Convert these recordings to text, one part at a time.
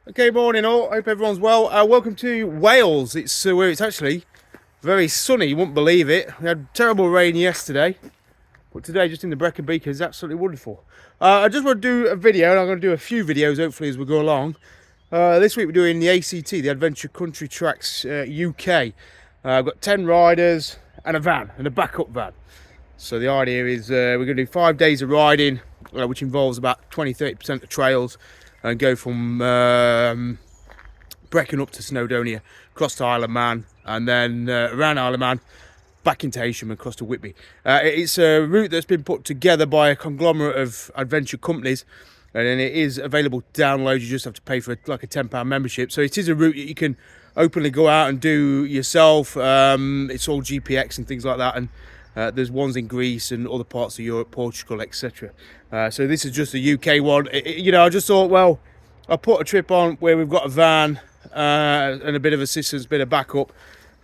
Okay, morning all. Hope everyone's well. Welcome to Wales. It's where it's actually very sunny. You wouldn't believe it. We had terrible rain yesterday, but today, just in the Brecon Beacons, is absolutely wonderful. I just want to do a video, and I'm going to do a few videos hopefully as we go along. This week we're doing the ACT, the Adventure Country Tracks UK. I've got 10 riders and a van, and a backup van. So the idea is we're going to do 5 days of riding, which involves about 20-30% of trails, and go from Brecon up to Snowdonia, across to Isle of Man, and then around Isle of Man, back into Heysham and across to Whitby. It's a route that's been put together by a conglomerate of adventure companies, and then it is available to download. You just have to pay for like a £10 membership. So it is a route that you can openly go out and do yourself. It's all GPX and things like that, and there's ones in Greece and other parts of Europe, Portugal, etc. So this is just a UK one. I just thought, well, I'll put a trip on where we've got a van and a bit of assistance, a bit of backup,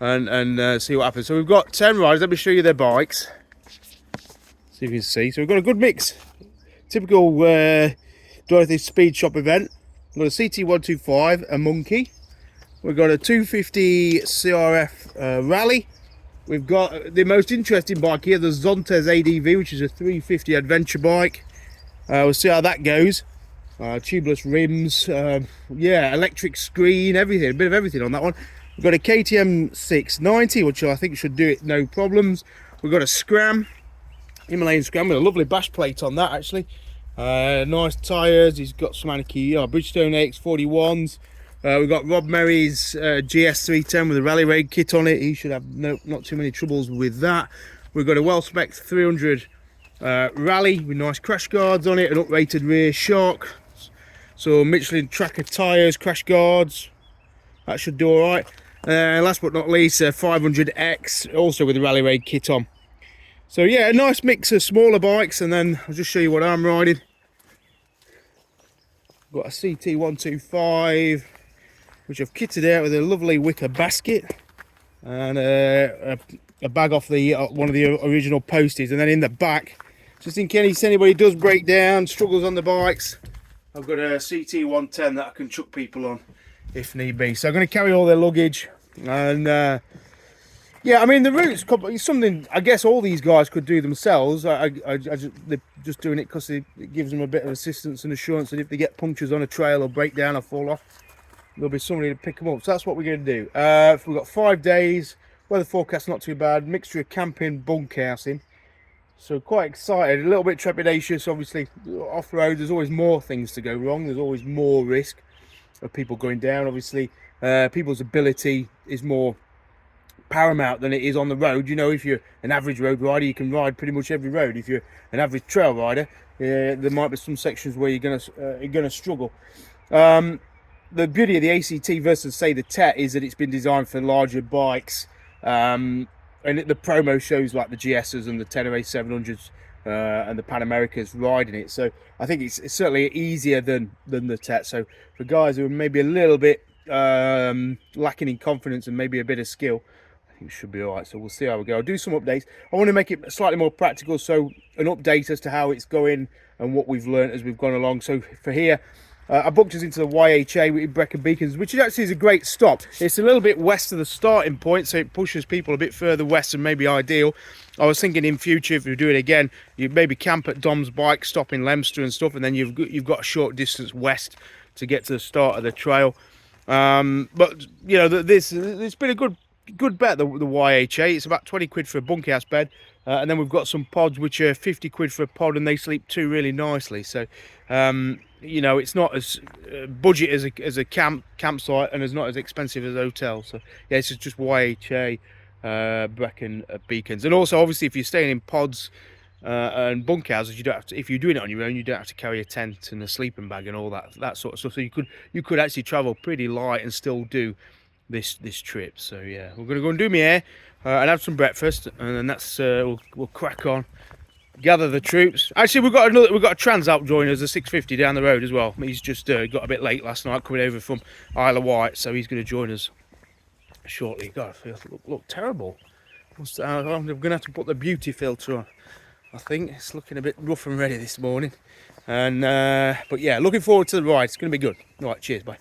and see what happens. So we've got 10 riders. Let me show you their bikes. See if you can see. So we've got a good mix. Typical Dorothy Speed Shop event. We've got a CT125, a Monkey. We've got a 250 CRF Rally. We've got the most interesting bike here, the Zontes ADV, which is a 350 adventure bike. We'll see how that goes. Tubeless rims, yeah, electric screen, everything, a bit of everything on that one. We've got a KTM 690, which I think should do it no problems. We've got a Scram, Himalayan Scram, with a lovely bash plate on that actually. Nice tyres. He's got some Anarchy Bridgestone AX41s. We've got Rob Merry's GS310 with a rally raid kit on it. He should have not too many troubles with that. We've got a well-spec 300 Rally with nice crash guards on it, an uprated rear shock. So Michelin Tracker tyres, crash guards. That should do all right. Last but not least, 500X, also with a rally raid kit on. So yeah, a nice mix of smaller bikes, and then I'll just show you what I'm riding. Got a CT125, which I've kitted out with a lovely wicker basket and a bag off the one of the original posties. And then in the back, just in case anybody does break down, struggles on the bikes, I've got a CT110 that I can chuck people on if need be. So I'm going to carry all their luggage, and yeah, I mean the route's something I guess all these guys could do themselves. They're just doing it because it gives them a bit of assistance and assurance that if they get punctures on a trail or break down or fall off, there'll be somebody to pick them up. So that's what we're going to do. We've got 5 days. Weather forecast not too bad. Mixture of camping, bunkhousing. So quite excited. A little bit trepidatious. Obviously, off-road, there's always more things to go wrong. There's always more risk of people going down. Obviously, people's ability is more paramount than it is on the road. You know, if you're an average road rider, you can ride pretty much every road. If you're an average trail rider, there might be some sections where you're gonna struggle. The beauty of the ACT versus say the TET is that it's been designed for larger bikes, and the promo shows like the GSs and the Tenere 700s and the Pan Americas riding it. So I think it's certainly easier than the TET. So for guys who are maybe a little bit lacking in confidence and maybe a bit of skill, I think it should be all right. So we'll see how we go. I'll do some updates. I want to make it slightly more practical, so an update as to how it's going and what we've learned as we've gone along. So for here, I booked us into the YHA with Brecon Beacons, which actually is a great stop. It's a little bit west of the starting point, so it pushes people a bit further west than maybe ideal. I was thinking in future, if we do it again, you'd maybe camp at Dom's bike stop in Leominster and stuff, and then you've got a short distance west to get to the start of the trail. But you know, it's been a good bet, the YHA. It's about 20 quid for a bunkhouse bed, and then we've got some pods which are 50 quid for a pod, and they sleep two really nicely. So you know, it's not as budget as a campsite, and it's not as expensive as a hotel. So yeah, it's just YHA Brecon Beacons. And also obviously if you're staying in pods and bunkhouses, you don't have to, if you're doing it on your own, you don't have to carry a tent and a sleeping bag and all that sort of stuff. So you could actually travel pretty light and still do this trip. So yeah, we're gonna go and do my hair and have some breakfast, and then that's we'll crack on, gather the troops. Actually, we've got a Transalp joining us, a 650 down the road as well. He's just got a bit late last night coming over from Isle of Wight, so he's going to join us shortly. God, I feel look terrible. I'm going to have to put the beauty filter on. I think it's looking a bit rough and ready this morning, and but yeah, looking forward to the ride. It's going to be good. All right, cheers, bye.